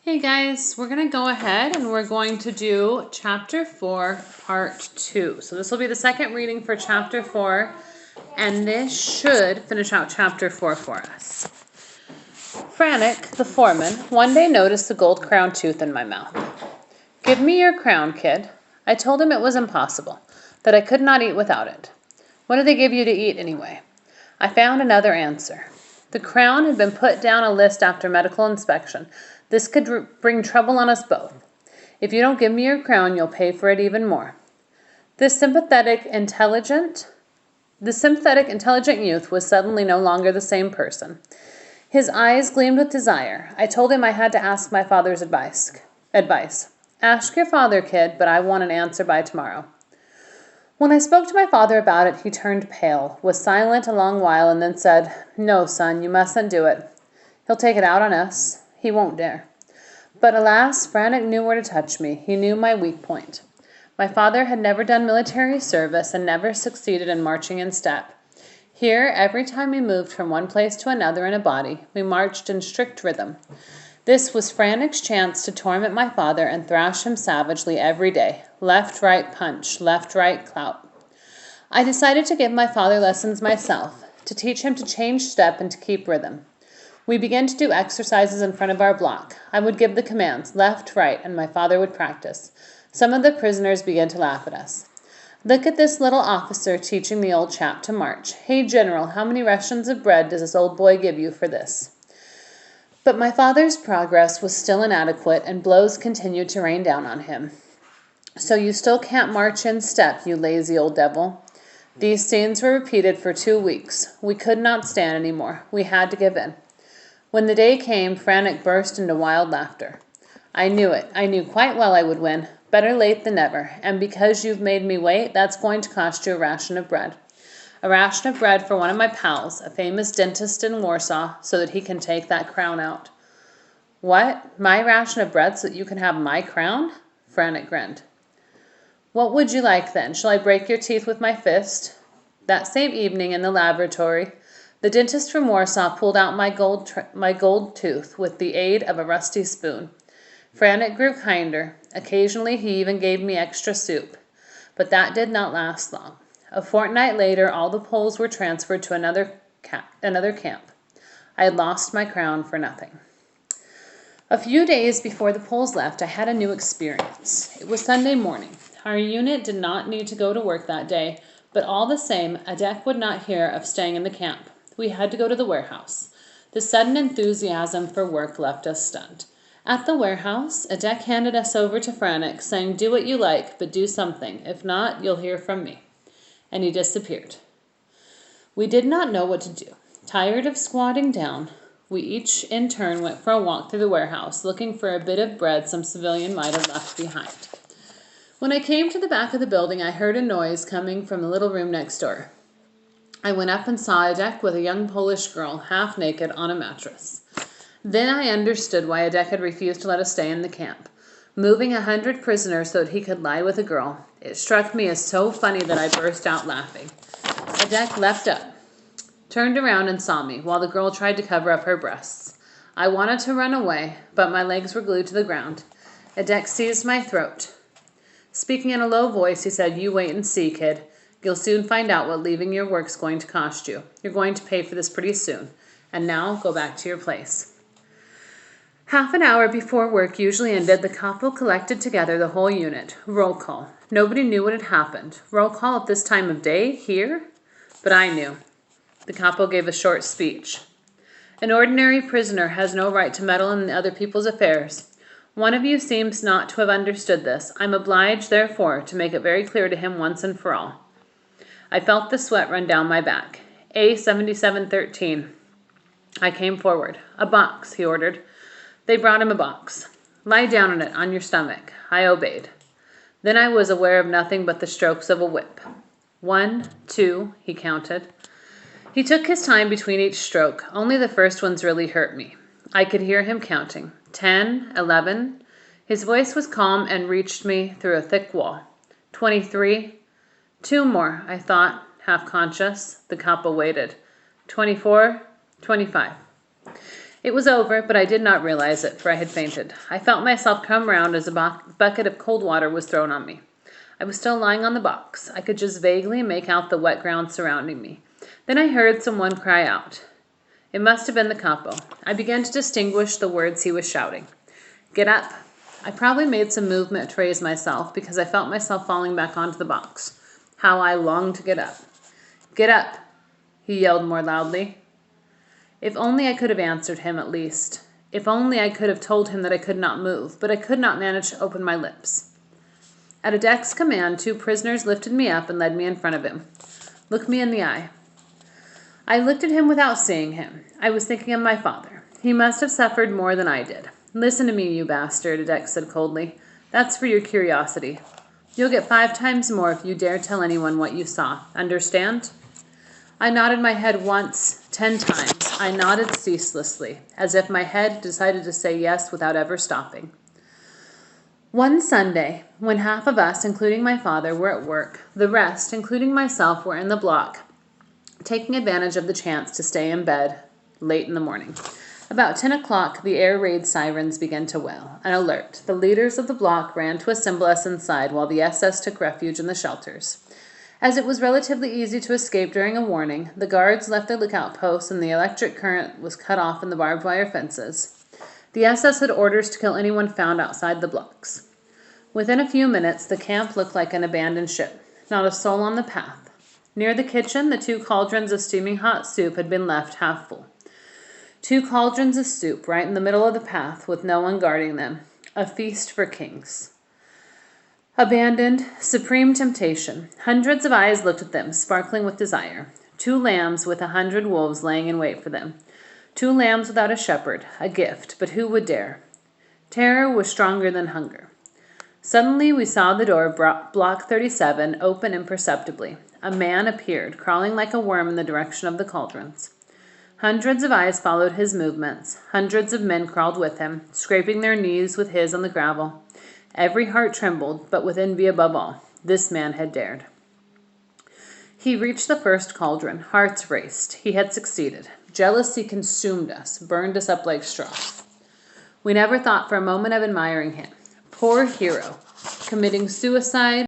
Hey guys, we're going to go ahead and we're going to do chapter 4, part 2. So this will be the second reading for chapter 4, and this should finish out chapter 4 for us. Frantic, the foreman, one day noticed the gold-crowned tooth in my mouth. "Give me your crown, kid." I told him it was impossible, that I could not eat without it. "What do they give you to eat anyway?" I found another answer. The crown had been put down a list after medical inspection. This could bring trouble on us both. "If you don't give me your crown, you'll pay for it even more." The sympathetic, intelligent youth was suddenly no longer the same person. His eyes gleamed with desire. I told him I had to ask my father's advice. "Ask your father, kid, but I want an answer by tomorrow." When I spoke to my father about it, he turned pale, was silent a long while, and then said, "No, son, you mustn't do it. He'll take it out on us. He won't dare." But alas, Frantic knew where to touch me. He knew my weak point. My father had never done military service and never succeeded in marching in step. Here, every time we moved from one place to another in a body, we marched in strict rhythm. This was Frantic's chance to torment my father and thrash him savagely every day. Left, right, punch. Left, right, clout. I decided to give my father lessons myself, to teach him to change step and to keep rhythm. We began to do exercises in front of our block. I would give the commands, left, right, and my father would practice. Some of the prisoners began to laugh at us. "Look at this little officer teaching the old chap to march. Hey, General, how many rations of bread does this old boy give you for this?" But my father's progress was still inadequate, and blows continued to rain down on him. "So you still can't march in step, you lazy old devil." These scenes were repeated for 2 weeks. We could not stand any more. We had to give in. When the day came, Frantic burst into wild laughter. "I knew it. I knew quite well I would win. Better late than never. And because you've made me wait, that's going to cost you a ration of bread. A ration of bread for one of my pals, a famous dentist in Warsaw, so that he can take that crown out." "What? My ration of bread so that you can have my crown?" Frantic grinned. "What would you like then? Shall I break your teeth with my fist?" That same evening in the laboratory, the dentist from Warsaw pulled out my gold tooth with the aid of a rusty spoon. Frantic grew kinder. Occasionally he even gave me extra soup. But that did not last long. A fortnight later, all the Poles were transferred to another camp. I had lost my crown for nothing. A few days before the Poles left, I had a new experience. It was Sunday morning. Our unit did not need to go to work that day, but all the same, Adek would not hear of staying in the camp. We had to go to the warehouse. The sudden enthusiasm for work left us stunned. At the warehouse, Adek handed us over to Frantic, saying, "Do what you like, but do something. If not, you'll hear from me." And he disappeared. We did not know what to do. Tired of squatting down, we each in turn went for a walk through the warehouse, looking for a bit of bread some civilian might have left behind. When I came to the back of the building, I heard a noise coming from the little room next door. I went up and saw Adek with a young Polish girl, half naked, on a mattress. Then I understood why Adek had refused to let us stay in the camp, moving 100 prisoners so that he could lie with a girl. It struck me as so funny that I burst out laughing. Adek leapt up, turned around and saw me, while the girl tried to cover up her breasts. I wanted to run away, but my legs were glued to the ground. Adek seized my throat. Speaking in a low voice, he said, "You wait and see, kid. You'll soon find out what leaving your work's going to cost you. You're going to pay for this pretty soon. And now go back to your place." Half an hour before work usually ended, the capo collected together the whole unit. Roll call. Nobody knew what had happened. Roll call at this time of day? Here? But I knew. The capo gave a short speech. "An ordinary prisoner has no right to meddle in other people's affairs. One of you seems not to have understood this. I'm obliged, therefore, to make it very clear to him once and for all." I felt the sweat run down my back. "A7713. I came forward. "A box," he ordered. They brought him a box. "Lie down on it, on your stomach." I obeyed. Then I was aware of nothing but the strokes of a whip. 1, 2, he counted. He took his time between each stroke. Only the first ones really hurt me. I could hear him counting. 10, 11. His voice was calm and reached me through a thick wall. 23. 2 more, I thought, half conscious. The capo waited. 24, 25. It was over, but I did not realize it, for I had fainted. I felt myself come round as a bucket of cold water was thrown on me. I was still lying on the box. I could just vaguely make out the wet ground surrounding me. Then I heard someone cry out. It must have been the capo. I began to distinguish the words he was shouting. Get up. I probably made some movement to raise myself because I felt myself falling back onto the box. How I longed to get up. Get up, he yelled more loudly. If only I could have answered him at least. If only I could have told him that I could not move, but I could not manage to open my lips. At a deck's command, 2 prisoners lifted me up and led me in front of him. Look me in the eye. I looked at him without seeing him. I was thinking of my father. He must have suffered more than I did. Listen to me, you bastard, Adex said coldly. That's for your curiosity. You'll get 5 times more if you dare tell anyone what you saw. Understand? I nodded my head once, 10 times. I nodded ceaselessly, as if my head decided to say yes without ever stopping. One Sunday, when half of us, including my father, were at work, the rest, including myself, were in the block, taking advantage of the chance to stay in bed late in the morning. About 10 o'clock, the air raid sirens began to wail. An alert. The leaders of the block ran to assemble us inside while the SS took refuge in the shelters. As it was relatively easy to escape during a warning, the guards left their lookout posts and the electric current was cut off in the barbed wire fences. The SS had orders to kill anyone found outside the blocks. Within a few minutes, the camp looked like an abandoned ship. Not a soul on the path. Near the kitchen, the 2 cauldrons of steaming hot soup had been left half full. 2 cauldrons of soup right in the middle of the path with no one guarding them. A feast for kings. Abandoned, supreme temptation. Hundreds of eyes looked at them, sparkling with desire. 2 lambs with 100 wolves laying in wait for them. 2 lambs without a shepherd, a gift, but who would dare? Terror was stronger than hunger. Suddenly we saw the door of Block 37 open imperceptibly. A man appeared, crawling like a worm in the direction of the cauldrons. Hundreds of eyes followed his movements. Hundreds of men crawled with him, scraping their knees with his on the gravel. Every heart trembled, but with envy above all. This man had dared. He reached the first cauldron. Hearts raced. He had succeeded. Jealousy consumed us, burned us up like straw. We never thought for a moment of admiring him. Poor hero, committing suicide